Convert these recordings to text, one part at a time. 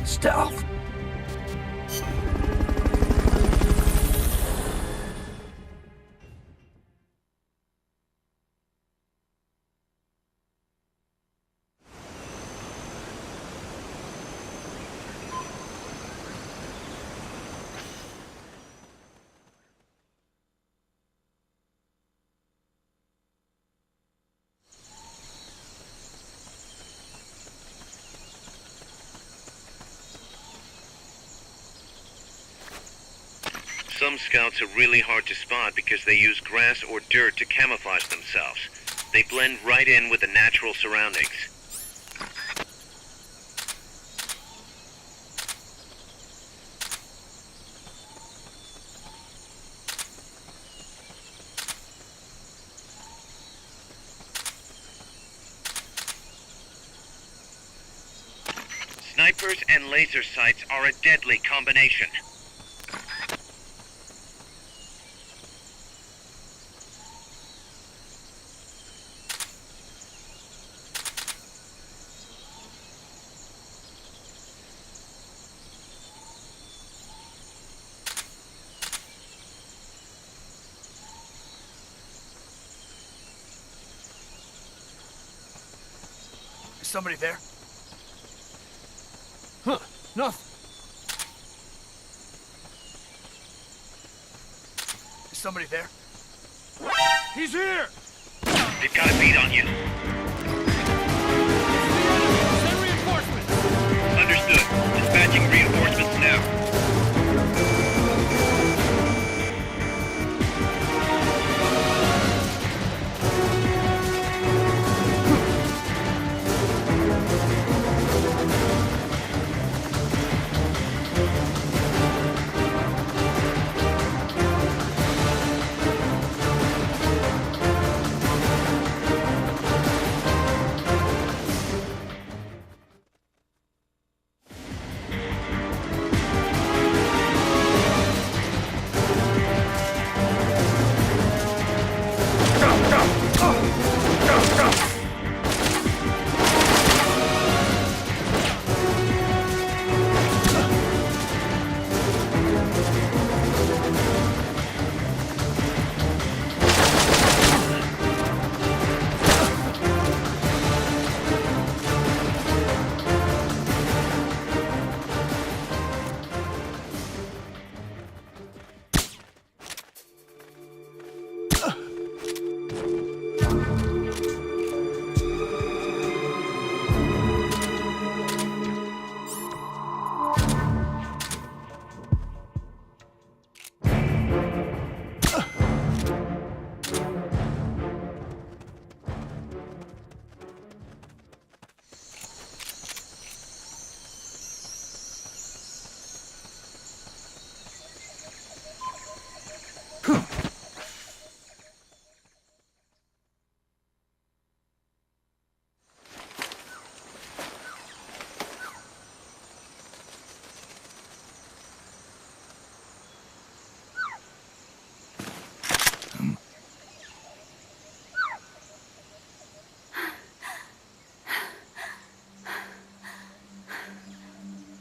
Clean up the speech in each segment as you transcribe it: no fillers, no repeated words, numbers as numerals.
Stealth. Some scouts are really hard to spot because they use grass or dirt to camouflage themselves. They blend right in with the natural surroundings. Snipers and laser sights are a deadly combination. Is somebody there? Huh, nothing. Is somebody there? He's here! They've got a beat on you. Send reinforcements! Understood. Dispatching reinforcements now.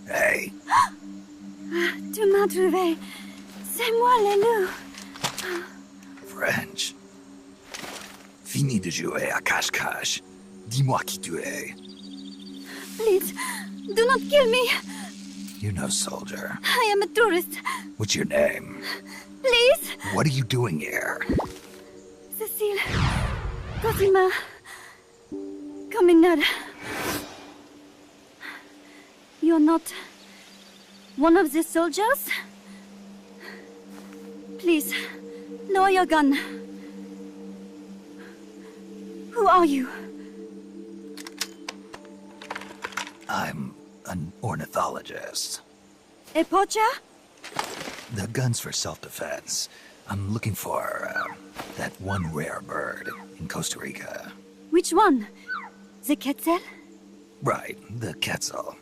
Hey. Tu m'as trouvé. C'est moi, le loup. French. Fini de jouer à cache-cache. Dis-moi qui tu es. Please, do not kill me. You're no soldier. I am a tourist. What's your name? Please. What are you doing here? Cecile. Cosima. Caminada. You're not one of the soldiers? Please, lower your gun. Who are you? I'm an ornithologist. A poacher? The gun's for self-defense. I'm looking for that one rare bird in Costa Rica. Which one? The quetzal? Right, the quetzal.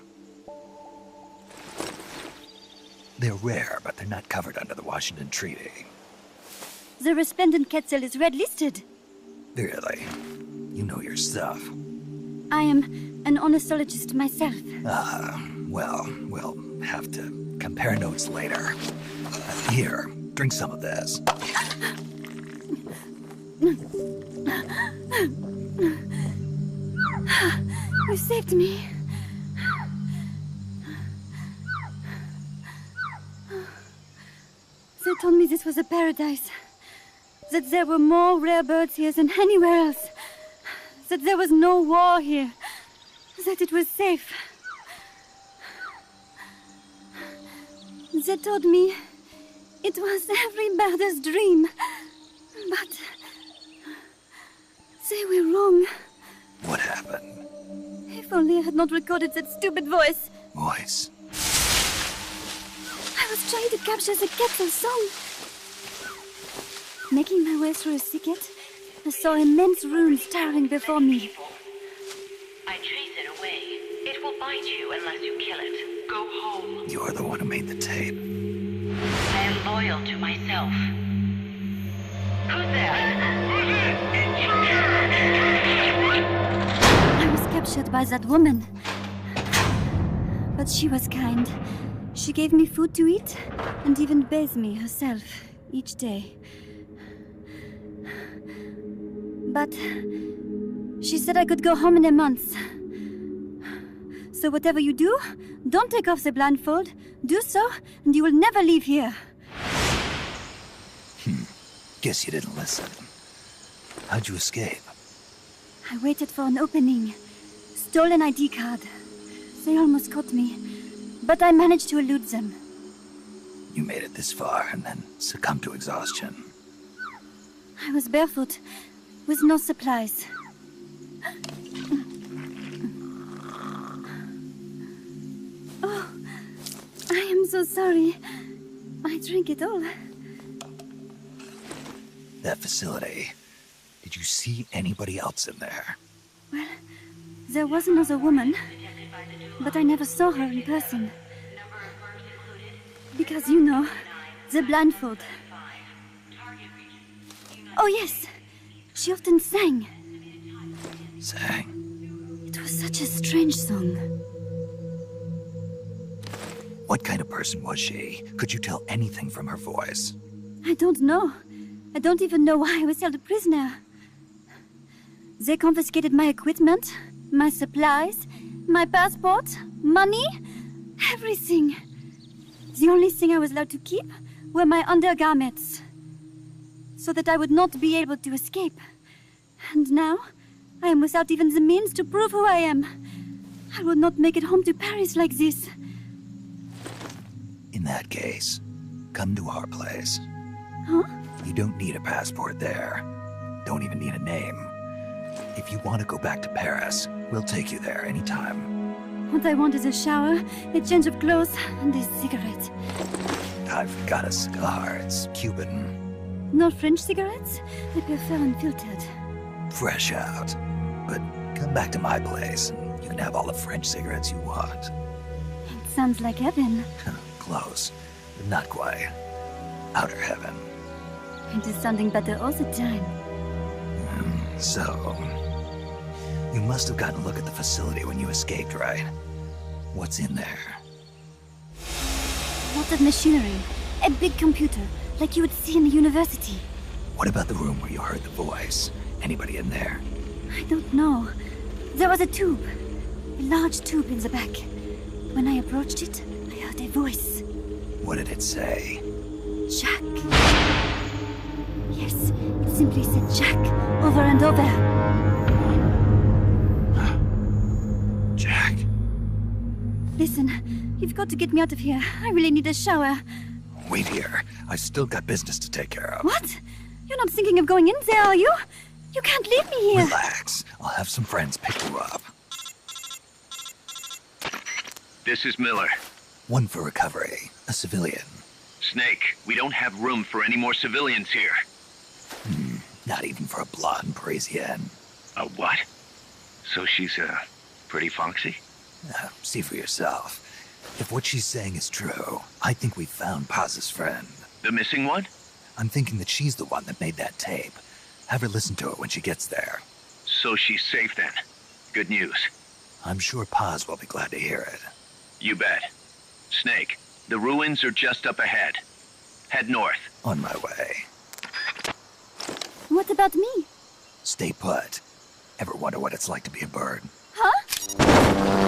They're rare, but they're not covered under the Washington Treaty. The resplendent Quetzal is red-listed. Really? You know your stuff. I am an ornithologist myself. Well, we'll have to compare notes later. Here, drink some of this. You saved me. They told me this was a paradise. That there were more rare birds here than anywhere else. That there was no war here. That it was safe. They told me it was every birder's dream. But they were wrong. What happened? If only I had not recorded that stupid voice. Voice. I was trying to capture the Quetzal song. Making my way through a thicket, I saw immense runes towering before me. I chase it away. It will bite you unless you kill it. Go home. You're the one who made the tape. I am loyal to myself. Who's there? I was captured by that woman. But she was kind. She gave me food to eat and even bathed me herself each day. But she said I could go home in a month. So whatever you do, don't take off the blindfold. Do so, and you will never leave here. Guess you didn't listen. How'd you escape? I waited for an opening. Stole an ID card. They almost caught me, but I managed to elude them. You made it this far and then succumbed to exhaustion. I was barefoot, with no supplies. Oh, I am so sorry. I drank it all. That facility. Did you see anybody else in there? Well, there was another woman, but I never saw her in person. Because, you know, the blindfold. Oh, yes. She often sang. Sang? It was such a strange song. What kind of person was she? Could you tell anything from her voice? I don't know. I don't even know why I was held a prisoner. They confiscated my equipment, my supplies, my passport, money, everything. The only thing I was allowed to keep were my undergarments, so that I would not be able to escape. And now, I am without even the means to prove who I am. I will not make it home to Paris like this. In that case, come to our place. Huh? You don't need a passport there. Don't even need a name. If you want to go back to Paris, we'll take you there anytime. What I want is a shower, a change of clothes, and a cigarette. I've got a cigar. It's Cuban. No French cigarettes? I prefer unfiltered. Fresh out. But come back to my place, and you can have all the French cigarettes you want. It sounds like heaven. Close, but not quite. Outer heaven. It is sounding better all the time. So, you must have gotten a look at the facility when you escaped, right? What's in there? Lots of machinery. A big computer, like you would see in a university. What about the room where you heard the voice? Anybody in there? I don't know. There was a tube. A large tube in the back. When I approached it, I heard a voice. What did it say? Jack. Yes, it simply said Jack, over and over. Jack. Listen, you've got to get me out of here. I really need a shower. Wait here. I still got business to take care of. What? You're not thinking of going in there, are you? You can't leave me here. Relax. I'll have some friends pick you up. This is Miller. One for recovery. A civilian. Snake, we don't have room for any more civilians here. Not even for a blonde Parisienne. A what? So she's, pretty foxy? See for yourself. If what she's saying is true, I think we found Paz's friend. The missing one? I'm thinking that she's the one that made that tape. Have her listen to it when she gets there. So she's safe then. Good news. I'm sure Paz will be glad to hear it. You bet. Snake, the ruins are just up ahead. Head north. On my way. What about me? Stay put. Ever wonder what it's like to be a bird? Huh?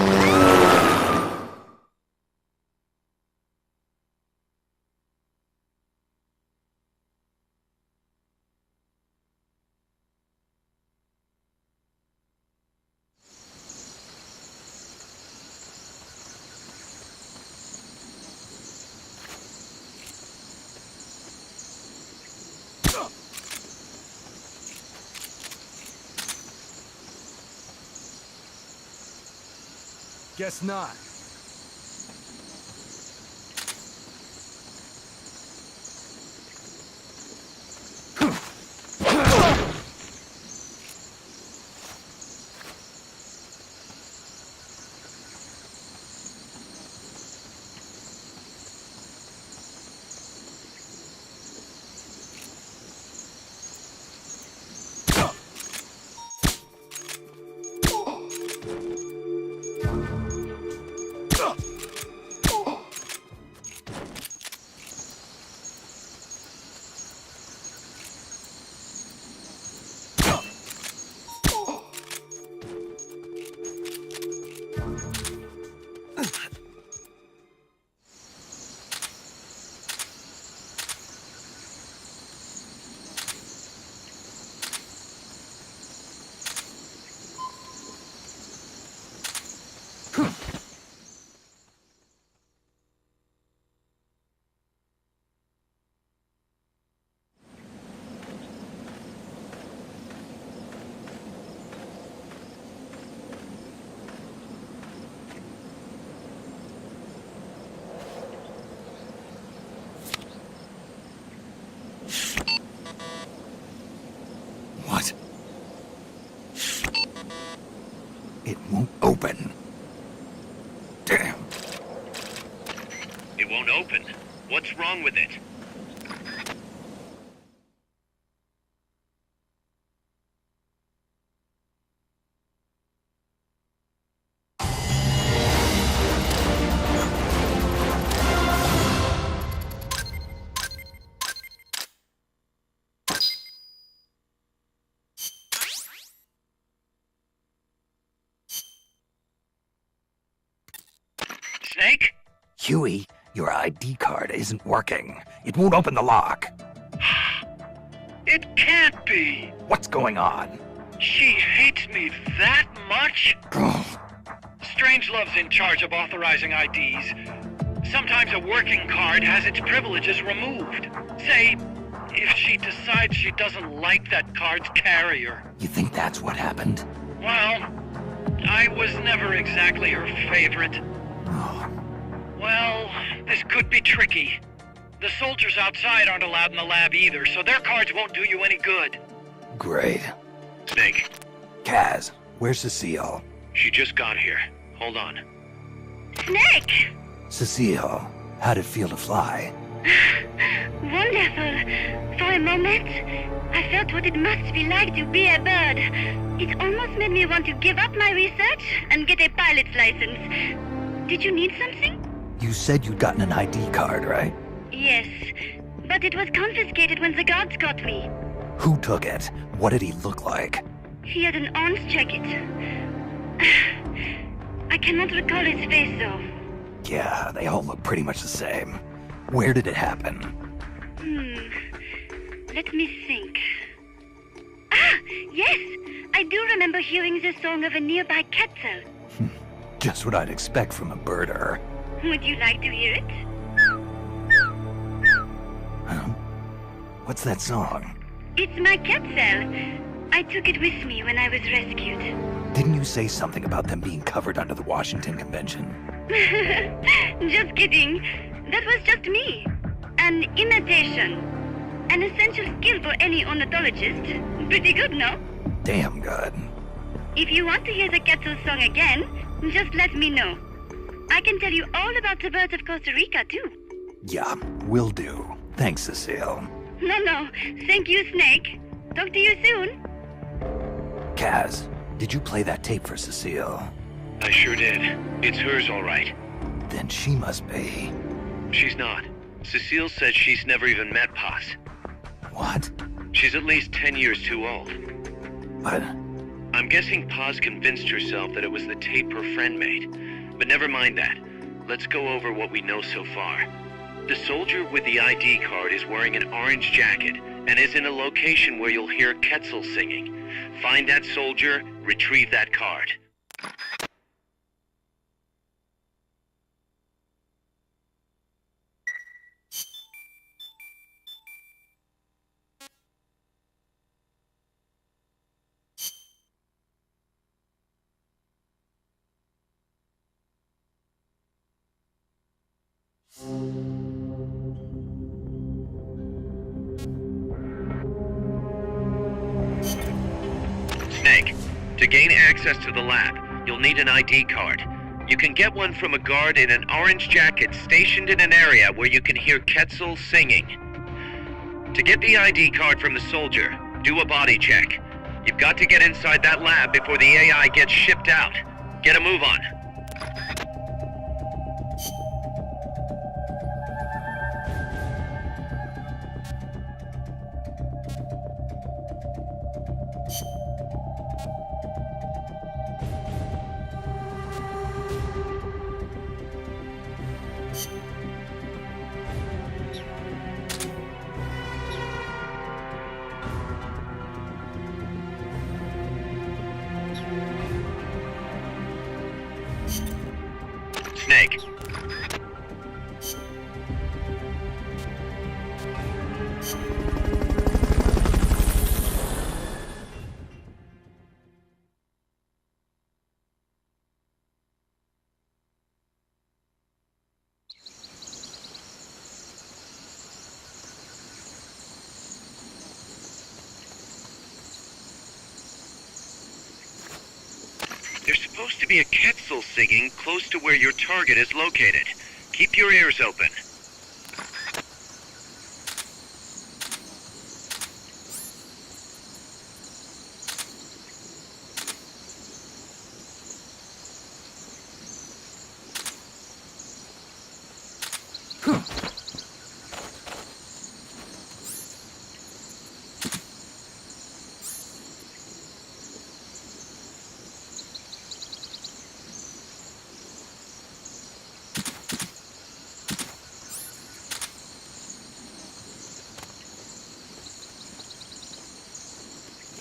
Guess not. What? It won't open. Damn. It won't open. What's wrong with it? Snake? Huey, your ID card isn't working. It won't open the lock. It can't be. What's going on? She hates me that much? Strangelove's in charge of authorizing IDs. Sometimes a working card has its privileges removed. Say, if she decides she doesn't like that card's carrier. You think that's what happened? Well, I was never exactly her favorite. Oh, Well, this could be tricky. The soldiers outside aren't allowed in the lab either, so their cards won't do you any good. great. Snake, Kaz, where's Cecile? she just got here. Hold on. Snake! Cecile, how'd it feel to fly? Wonderful. For a moment, I felt what it must be like to be a bird. It almost made me want to give up my research and get a pilot's license. Did you need something? You said you'd gotten an ID card, right? Yes, but it was confiscated when the guards got me. Who took it? What did he look like? He had an orange jacket. I cannot recall his face, though. Yeah, they all look pretty much the same. Where did it happen? Let me think. Ah, yes! I do remember hearing the song of a nearby Quetzal. Just what I'd expect from a birder. Would you like to hear it? Huh? What's that song? It's my Quetzal. I took it with me when I was rescued. Didn't you say something about them being covered under the Washington Convention? Just kidding. That was just me. An imitation. An essential skill for any ornithologist. Pretty good, no? Damn good. If you want to hear the Quetzal song again, just let me know. I can tell you all about the birds of Costa Rica, too. Yeah, will do. Thanks, Cecile. No. Thank you, Snake. Talk to you soon. Kaz, did you play that tape for Cecile? I sure did. It's hers, all right. Then she must be... She's not. Cecile said she's never even met Paz. What? She's at least 10 years too old. But... I'm guessing Paz convinced herself that it was the tape her friend made. But never mind that. Let's go over what we know so far. The soldier with the ID card is wearing an orange jacket and is in a location where you'll hear Quetzal singing. Find that soldier, retrieve that card. Snake, to gain access to the lab, you'll need an ID card. You can get one from a guard in an orange jacket stationed in an area where you can hear Quetzal singing. To get the ID card from the soldier, do a body check. You've got to get inside that lab before the AI gets shipped out. Get a move on. Snake. There's supposed to be a Quetzal singing close to where your target is located. Keep your ears open.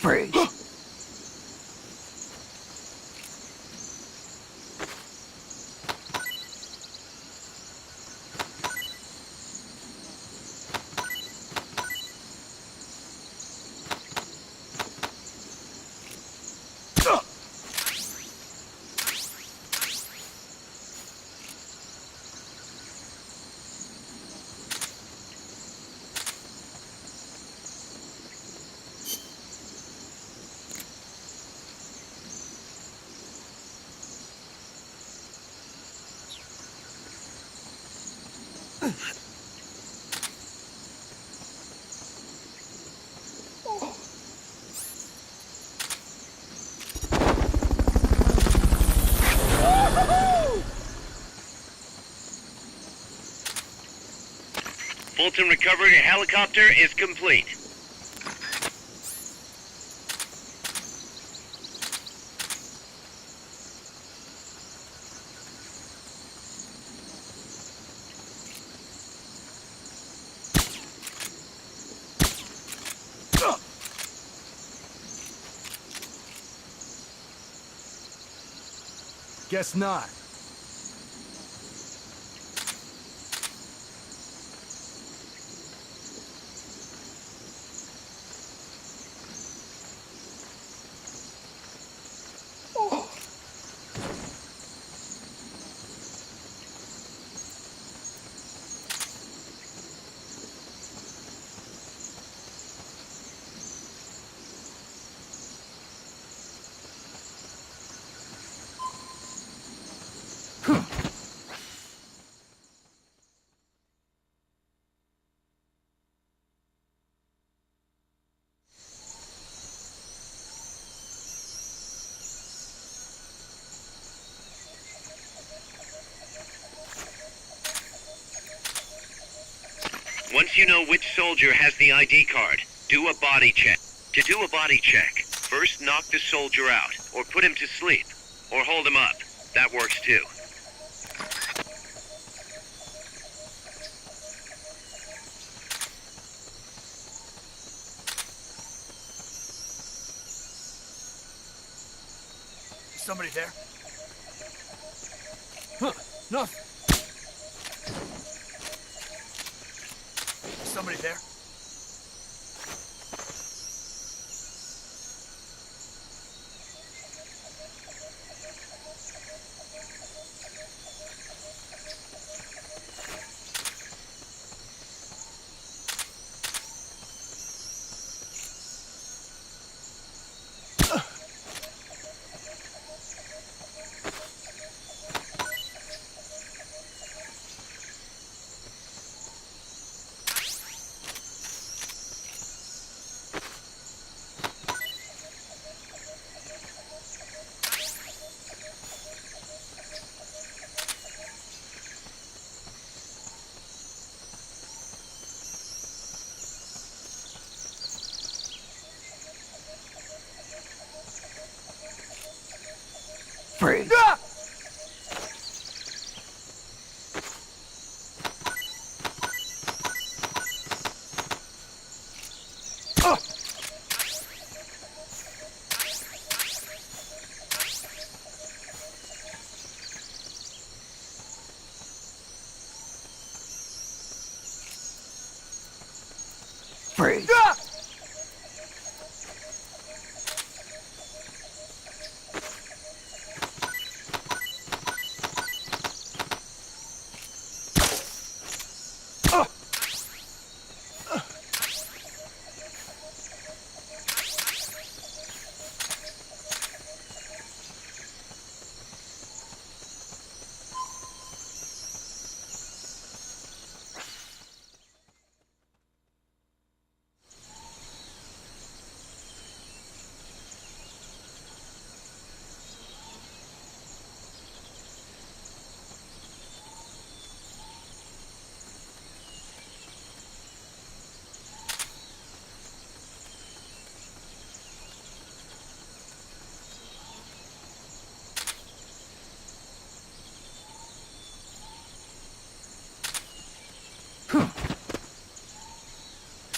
Freeze. Fulton recovery helicopter is complete. Guess not. Once you know which soldier has the ID card, do a body check. To do a body check, first knock the soldier out, or put him to sleep, or hold him up. That works too. Somebody there? Huh, nothing. Somebody there? Freeze. Ah! Freeze. Ah!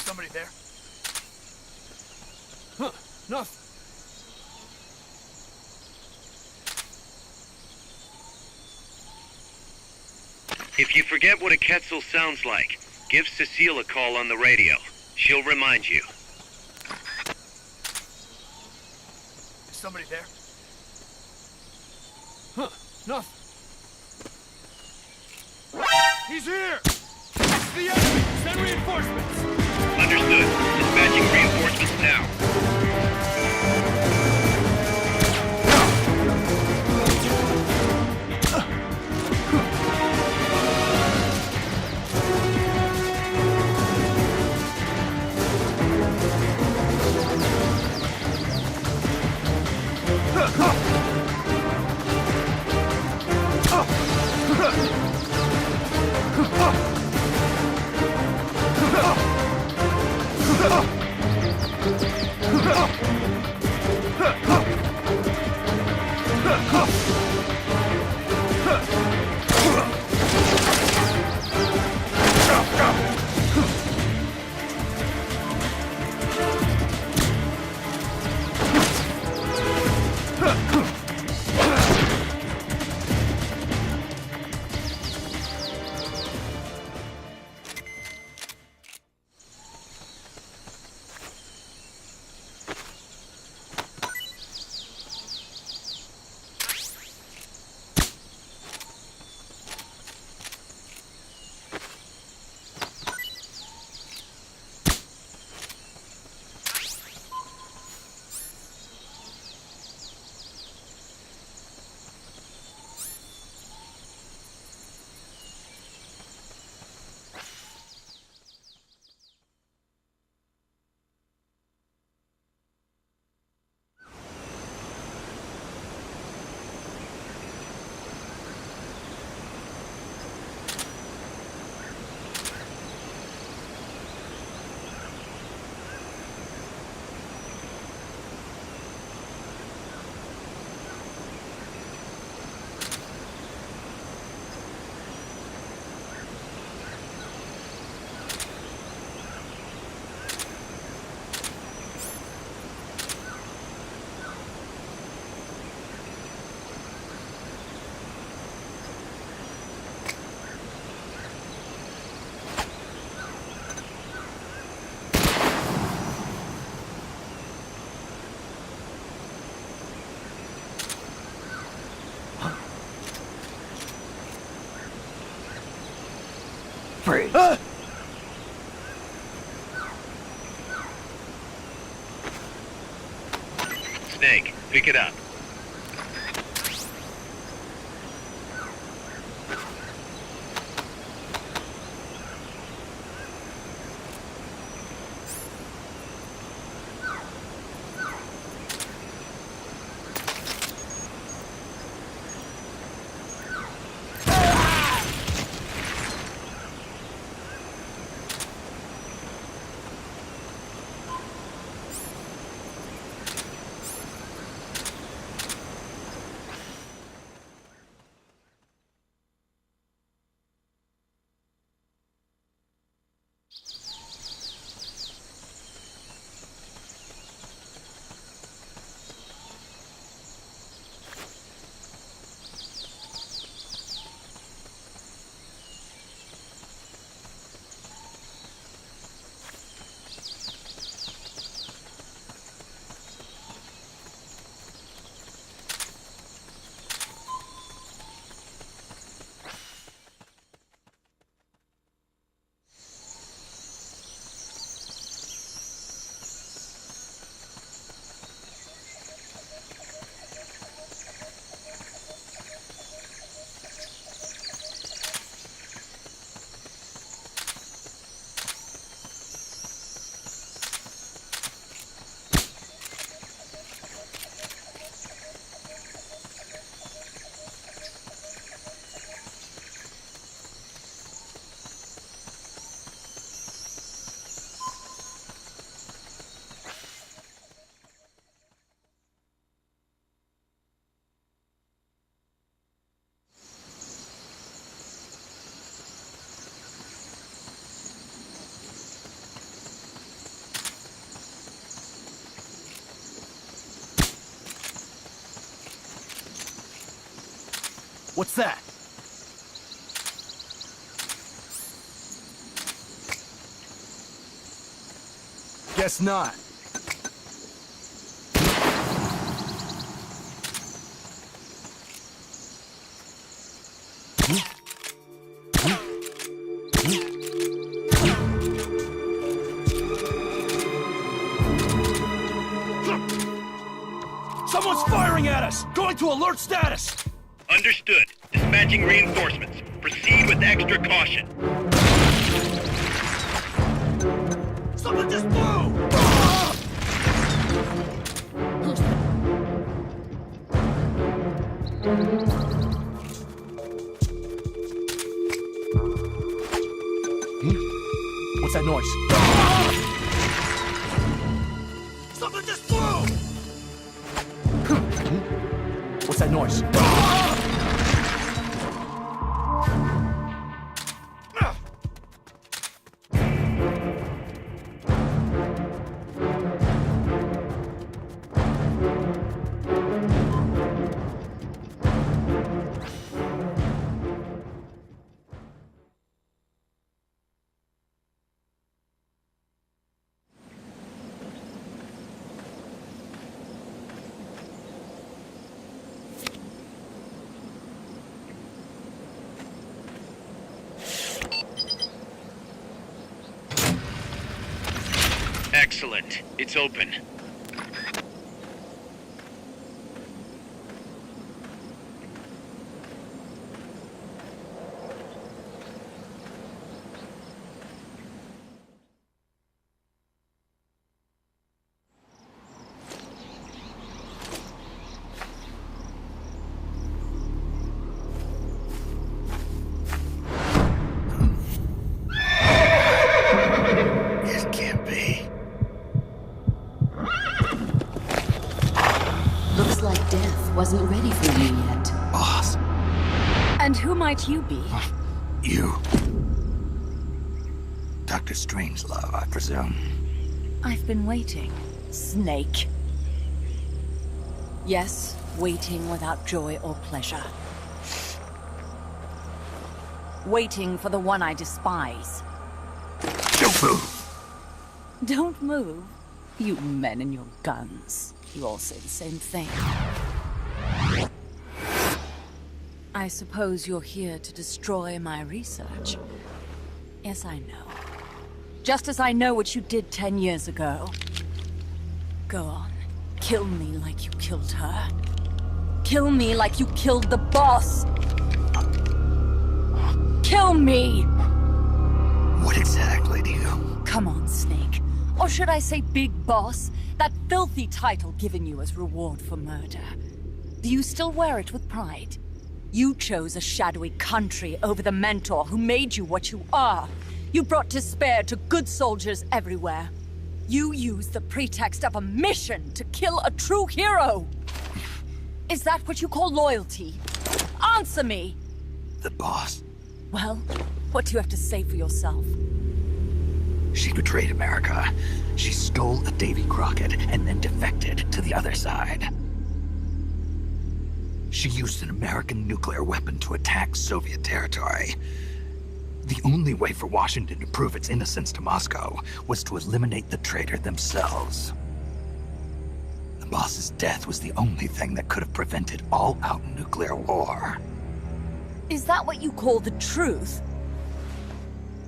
Somebody there? Huh, nothing. If you forget what a Quetzal sounds like, give Cecile a call on the radio. She'll remind you. Somebody there? Huh, nothing. He's here! It's the enemy! Send reinforcements! Understood. Dispatching reinforcements now. Freeze. Snake, pick it up. What's that? Guess not. Someone's firing at us! Going to alert status! Understood. Dispatching reinforcements. Proceed with extra caution. Someone just blew! What's that noise? Something just blew! What's that noise? Excellent. It's open. It can't be. Looks like death wasn't ready for you yet. Boss, And who might you be? you. Dr. Strangelove, I presume. I've been waiting, Snake. Yes, waiting without joy or pleasure. Waiting for the one I despise. Don't move! Don't move. You men and your guns. You all say the same thing. I suppose you're here to destroy my research. Yes, I know. Just as I know what you did 10 years ago. Go on. Kill me like you killed her. Kill me like you killed the boss. Kill me! What exactly do you... Come on, Snake. Or should I say Big Boss? That filthy title given you as reward for murder. Do you still wear it with pride? You chose a shadowy country over the mentor who made you what you are. You brought despair to good soldiers everywhere. You used the pretext of a mission to kill a true hero. Is that what you call loyalty? Answer me! The boss? Well, what do you have to say for yourself? She betrayed America. She stole a Davy Crockett and then defected to the other side. She used an American nuclear weapon to attack Soviet territory. The only way for Washington to prove its innocence to Moscow was to eliminate the traitor themselves. The boss's death was the only thing that could have prevented all-out nuclear war. Is that what you call the truth?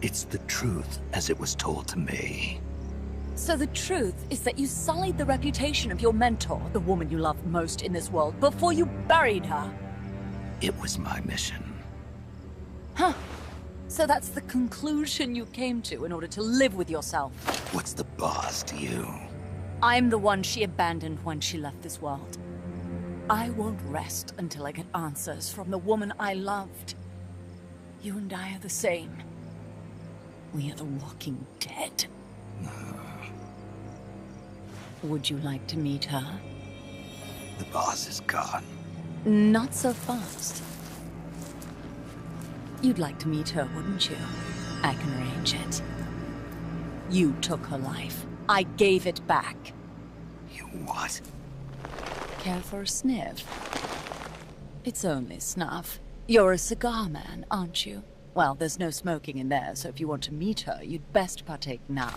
It's the truth as it was told to me. So the truth is that you sullied the reputation of your mentor, the woman you loved most in this world, before you buried her. It was my mission. Huh. So that's the conclusion you came to in order to live with yourself. What's the boss to you? I'm the one she abandoned when she left this world. I won't rest until I get answers from the woman I loved. You and I are the same. We are the walking dead. Would you like to meet her? The boss is gone. Not so fast. You'd like to meet her, wouldn't you? I can arrange it. You took her life. I gave it back. You what? Care for a sniff? It's only snuff. You're a cigar man, aren't you? Well, there's no smoking in there, so if you want to meet her, you'd best partake now.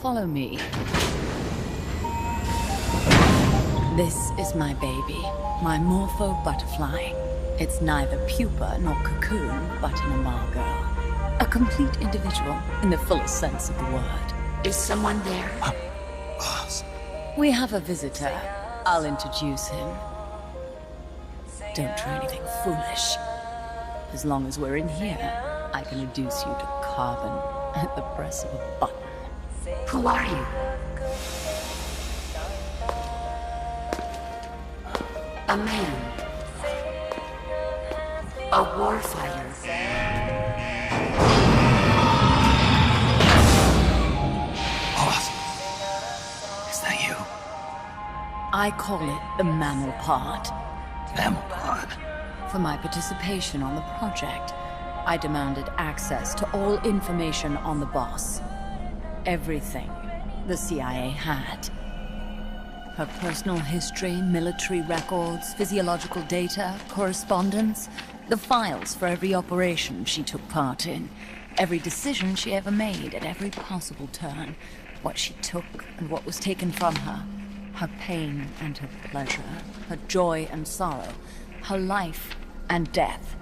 Follow me. This is my baby, my Morpho butterfly. It's neither pupa nor cocoon, but an imago. A complete individual, in the fullest sense of the word. Is someone there? Boss. We have a visitor. I'll introduce him. Don't try anything foolish. As long as we're in here, I can reduce you to carbon at the press of a button. Who are you? A man. A warfighter. Boss. Is that you? I call it the mammal pod. Mammal pod? For my participation on the project, I demanded access to all information on the boss. Everything the CIA had. Her personal history, military records, physiological data, correspondence, the files for every operation she took part in, every decision she ever made at every possible turn, what she took and what was taken from her, her pain and her pleasure, her joy and sorrow, her life and death,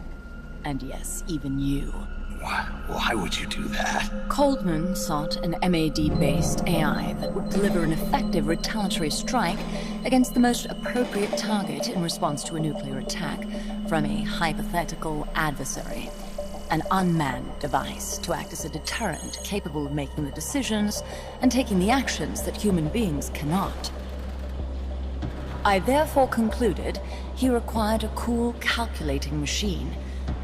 and yes, even you. Why would you do that? Coldman sought an MAD-based AI that would deliver an effective retaliatory strike against the most appropriate target in response to a nuclear attack from a hypothetical adversary. An unmanned device to act as a deterrent capable of making the decisions and taking the actions that human beings cannot. I therefore concluded he required a cool, calculating machine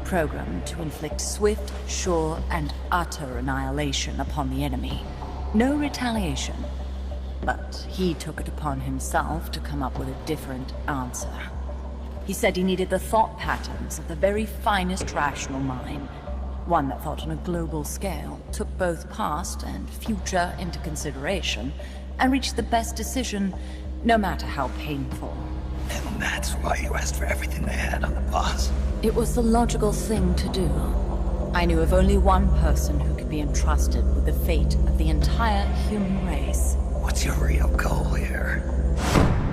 programmed to inflict swift, sure, and utter annihilation upon the enemy. No retaliation. But he took it upon himself to come up with a different answer. He said he needed the thought patterns of the very finest rational mind, one that thought on a global scale, took both past and future into consideration, and reached the best decision, no matter how painful. And that's why you asked for everything they had on the boss. It was the logical thing to do. I knew of only one person who could be entrusted with the fate of the entire human race. What's your real goal here?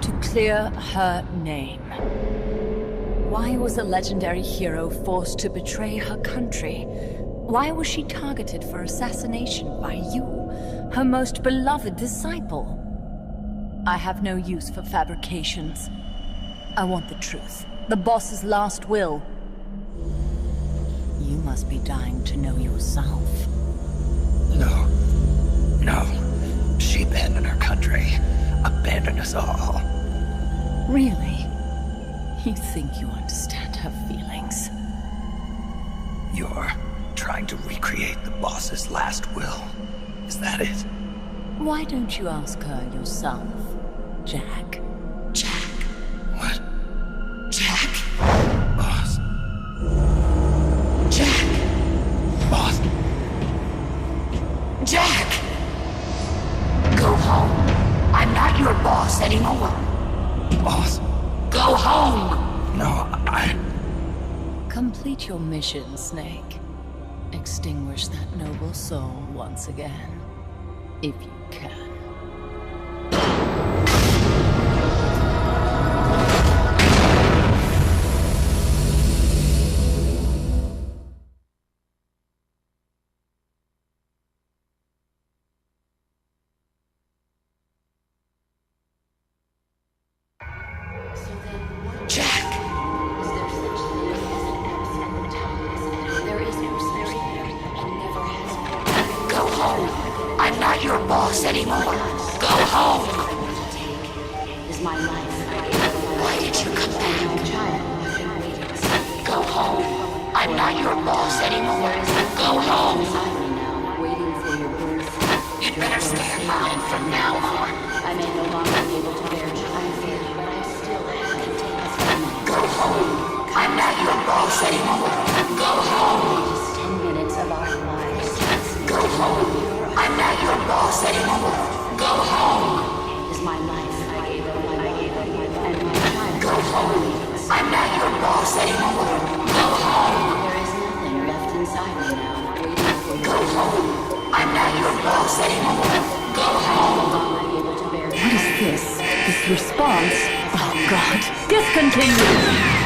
To clear her name. Why was a legendary hero forced to betray her country? Why was she targeted for assassination by you, her most beloved disciple? I have no use for fabrications. I want the truth. The boss's last will. You must be dying to know yourself. No. She abandoned her country. Abandoned us all. Really? You think you understand her feelings? You're trying to recreate the boss's last will. Is that it? Why don't you ask her yourself, Jack? Jack. What? Jack. Boss? Jack. Boss? Jack! Go home. I'm not your boss anymore. Boss? Go home! No, Complete your mission, Snake. Extinguish that noble soul once again, if you can. Jack! Go home. I'm not your boss anymore. Go home. Why did you come back? Go home. I'm not your boss anymore. Go home. You'd better stay alone from now on. Go home. I'm not your boss anymore. Go home. Go home. I'm not your boss anymore. Go home. Go home. I'm not your boss anymore. Go home. Go home. I'm not your boss anymore. Go home. What is this? This response? Oh God. Discontinue!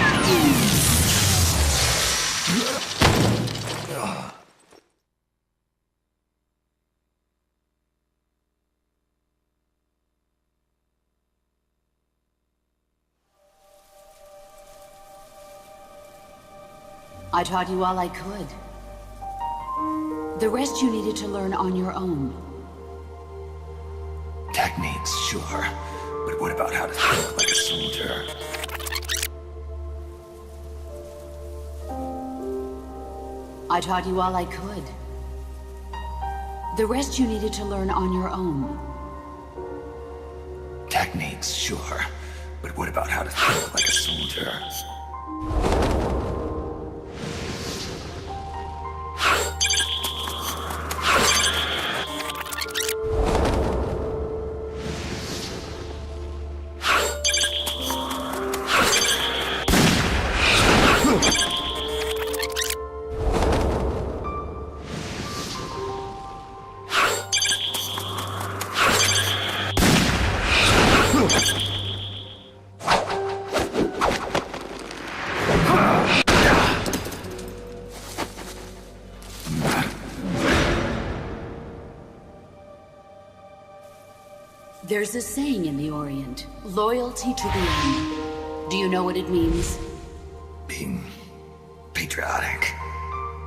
I taught you all I could. The rest you needed to learn on your own. techniques, sure. But what about how to think like a soldier? I taught you all I could. The rest you needed to learn on your own. Techniques, sure. But what about how to think like a soldier? There's a saying in the Orient, loyalty to the end. Do you know what it means? Being patriotic.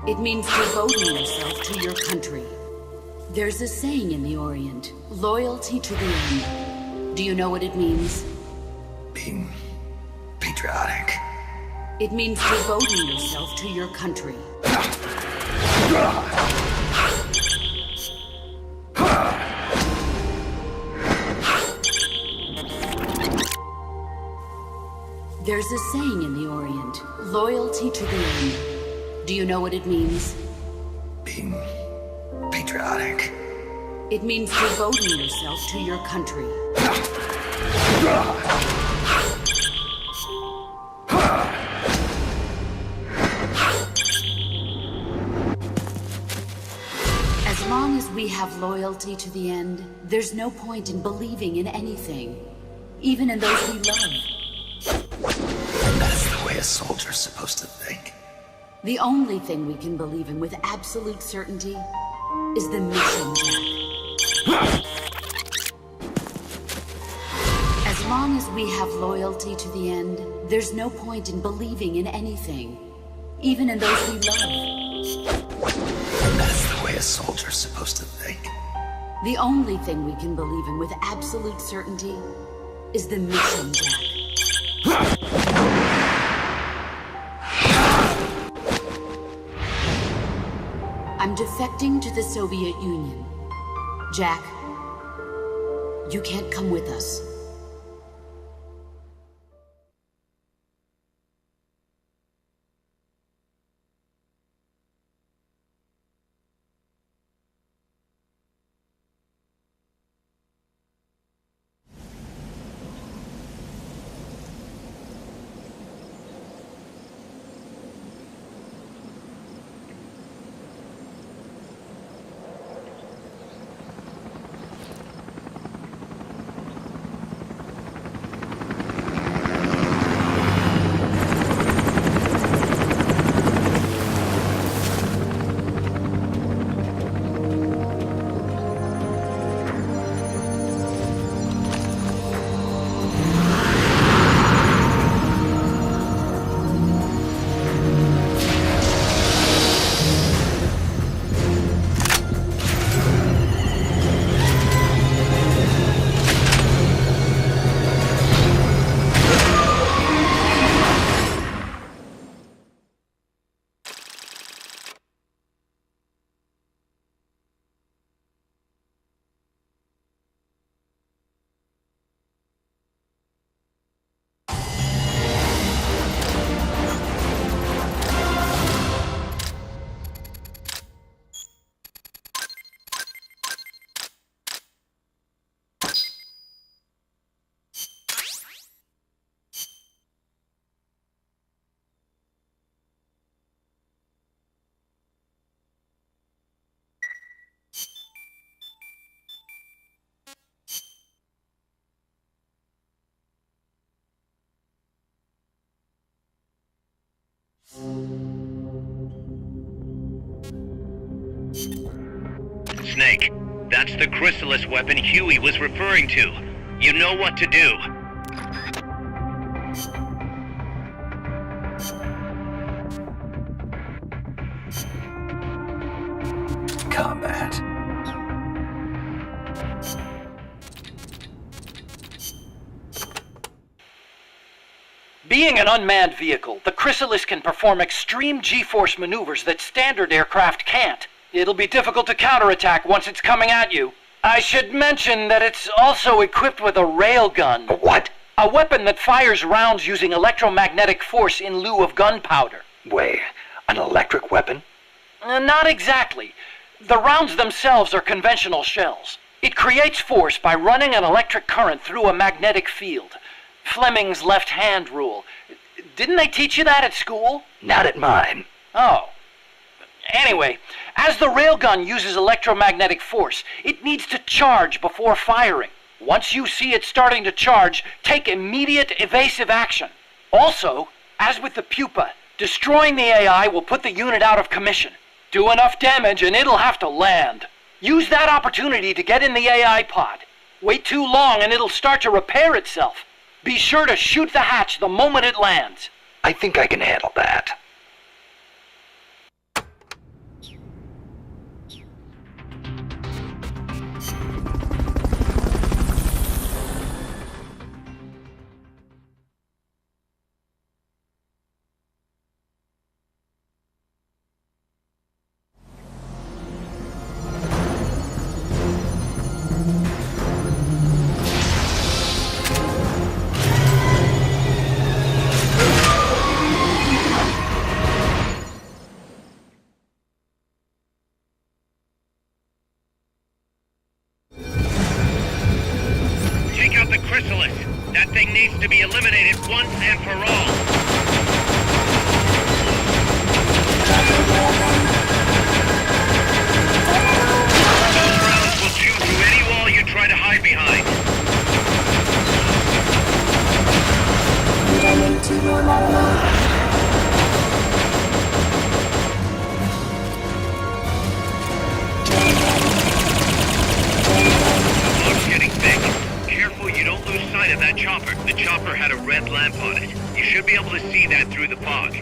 It means devoting yourself to your country. There's a saying in the Orient, loyalty to the end. Do you know what it means? Being patriotic. It means devoting yourself to your country. There's a saying in the Orient, loyalty to the end. Do you know what it means? Being patriotic. It means devoting yourself to your country. As long as we have loyalty to the end, there's no point in believing in anything, even in those we love. And that's the way a a soldier's supposed to think. The only thing we can believe in with absolute certainty is the mission, Jack. As long as we have loyalty to the end, there's no point in believing in anything, even in those we love. And that's the way a soldier's supposed to think. The only thing we can believe in with absolute certainty is the mission, Jack. I'm defecting to the Soviet Union. Jack, you can't come with us. Snake, that's the Chrysalis weapon Huey was referring to. You know what to do. Combat. Being an unmanned vehicle, the Chrysalis can perform extreme G-force maneuvers that standard aircraft can't. It'll be difficult to counterattack once it's coming at you. I should mention that it's also equipped with a railgun. A what? A weapon that fires rounds using electromagnetic force in lieu of gunpowder. Wait, an electric weapon? Not exactly. The rounds themselves are conventional shells. It creates force by running an electric current through a magnetic field. Fleming's left-hand rule. Didn't they teach you that at school? Not at mine. Oh. Anyway, as the railgun uses electromagnetic force, it needs to charge before firing. Once you see it starting to charge, take immediate evasive action. Also, as with the pupa, destroying the AI will put the unit out of commission. Do enough damage and it'll have to land. Use that opportunity to get in the AI pod. Wait too long and it'll start to repair itself. Be sure to shoot the hatch the moment it lands. I think I can handle that. Take out the Chrysalis. That thing needs to be eliminated once and for all. Those rounds will chew through any wall you try to hide behind. Returning to normal mode. Fog's getting thick. Careful you don't lose sight of that chopper. The chopper had a red lamp on it. You should be able to see that through the fog.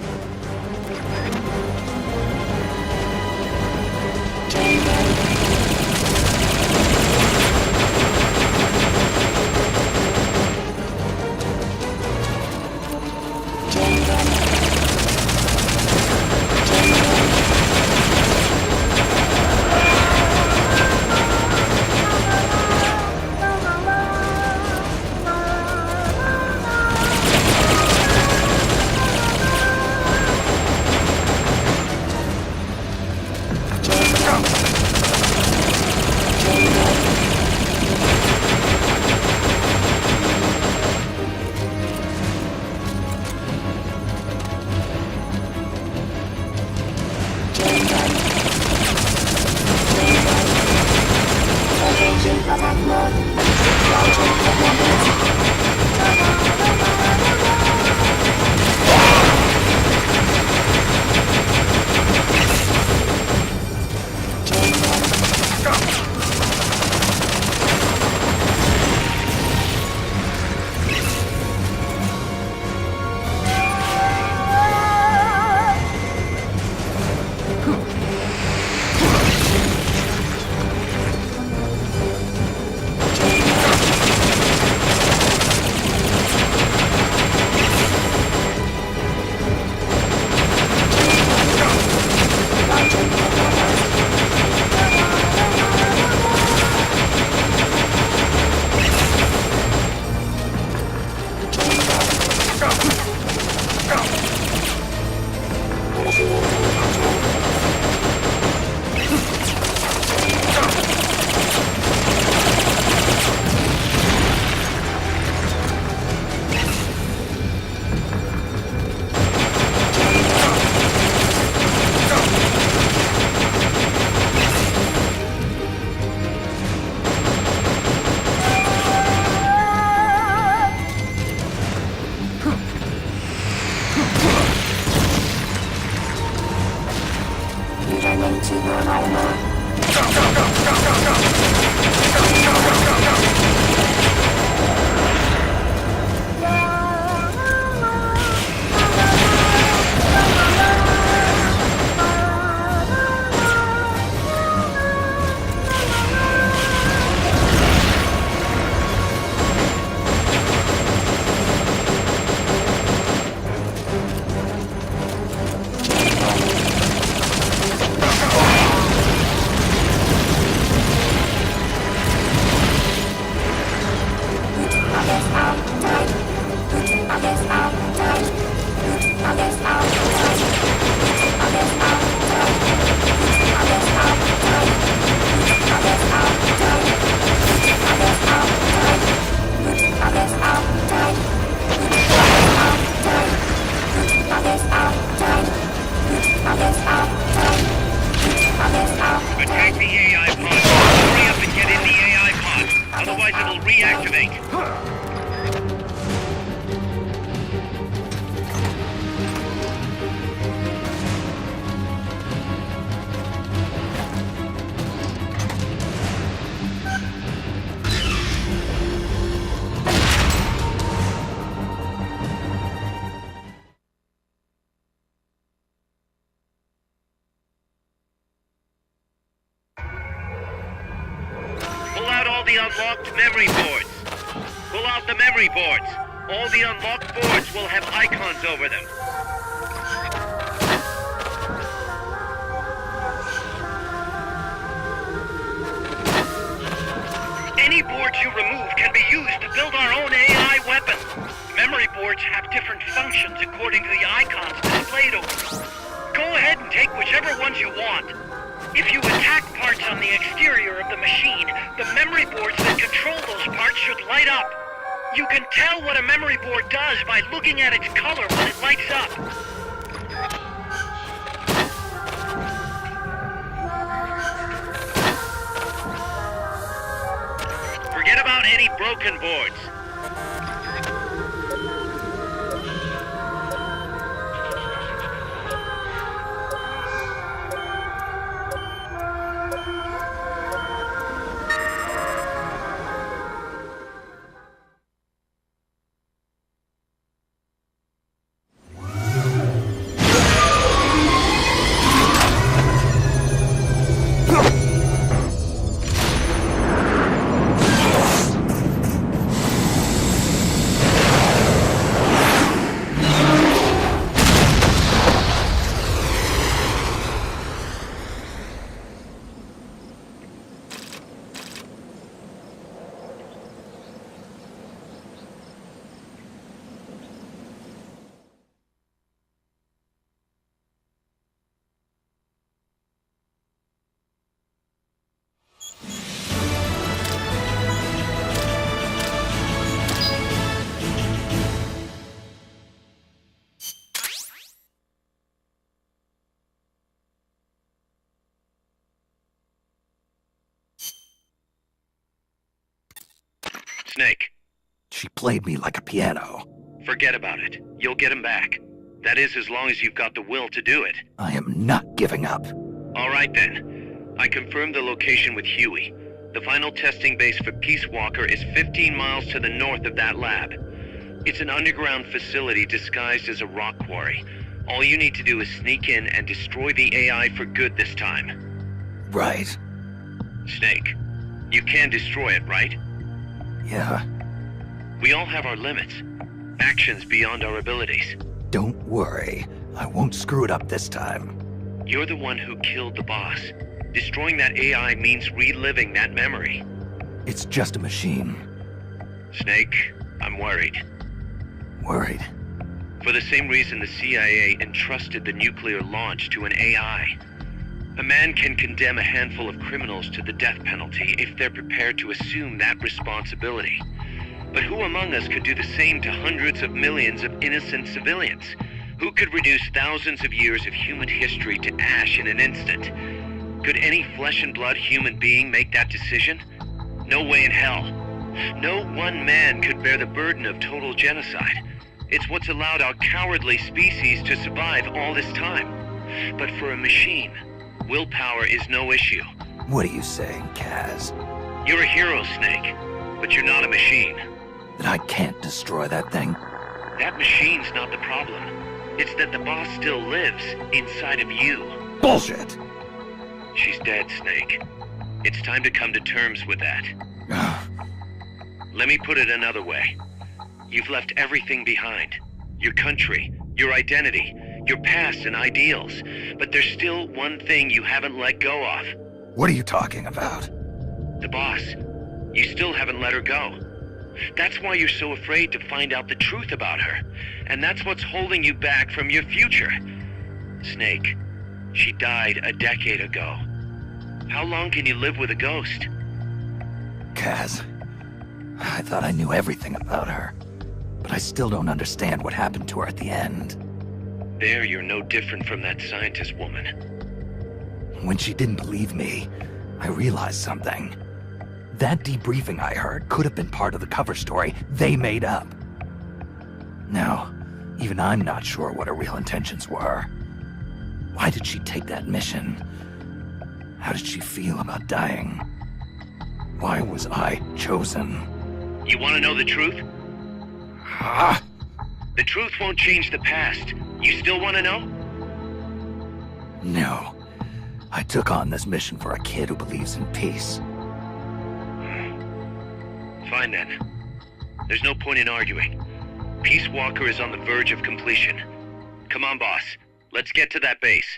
Attack the AI pod. Hurry up and get in the AI pod. Otherwise it'll reactivate. Pull out all the unlocked memory boards. Pull out the memory boards. All the unlocked boards will have icons over them. Any boards you remove can be used to build our own AI weapon. Memory boards have different functions according to the icons displayed over them. Go ahead and take whichever ones you want. If you attack parts on the exterior of the machine, the memory boards that control those parts should light up. You can tell what a memory board does by looking at its color when it lights up. Forget about any broken boards. Snake, She played me like a piano. forget about it. You'll get him back. That is, as long as you've got the will to do it. I am not giving up. All right then. I confirmed the location with Huey. The final testing base for Peace Walker is 15 miles to the north of that lab. It's an underground facility disguised as a rock quarry. All you need to do is sneak in and destroy the AI for good this time. Right. Snake, you can destroy it, right? Yeah. We all have our limits. Actions beyond our abilities. Don't worry. I won't screw it up this time. You're the one who killed the boss. Destroying that AI means reliving that memory. It's just a machine. Snake, I'm worried. Worried. For the same reason the CIA entrusted the nuclear launch to an AI. A man can condemn a handful of criminals to the death penalty if they're prepared to assume that responsibility. But who among us could do the same to hundreds of millions of innocent civilians? Who could reduce thousands of years of human history to ash in an instant? Could any flesh and blood human being make that decision? No way in hell. No one man could bear the burden of total genocide. It's what's allowed our cowardly species to survive all this time. But for a machine, willpower is no issue. What are you saying, Kaz? You're a hero, Snake, but you're not a machine. That I can't destroy that thing? That machine's not the problem. It's that the boss still lives inside of you. Bullshit! She's dead, Snake. It's time to come to terms with that. Let me put it another way. You've left everything behind. Your country, your identity, your past and ideals. But there's still one thing you haven't let go of. What are you talking about? The boss. You still haven't let her go. That's why you're so afraid to find out the truth about her. And that's what's holding you back from your future. Snake, she died a decade ago. How long can you live with a ghost? Kaz, I thought I knew everything about her. But I still don't understand what happened to her at the end. There, you're no different from that scientist woman. When she didn't believe me, I realized something. That debriefing I heard could have been part of the cover story they made up. Now, even I'm not sure what her real intentions were. Why did she take that mission? How did she feel about dying? Why was I chosen? You want to know the truth? Ah! The truth won't change the past. You still want to know? No. I took on this mission for a kid who believes in peace. Fine then. There's no point in arguing. Peace Walker is on the verge of completion. Come on, boss. Let's get to that base.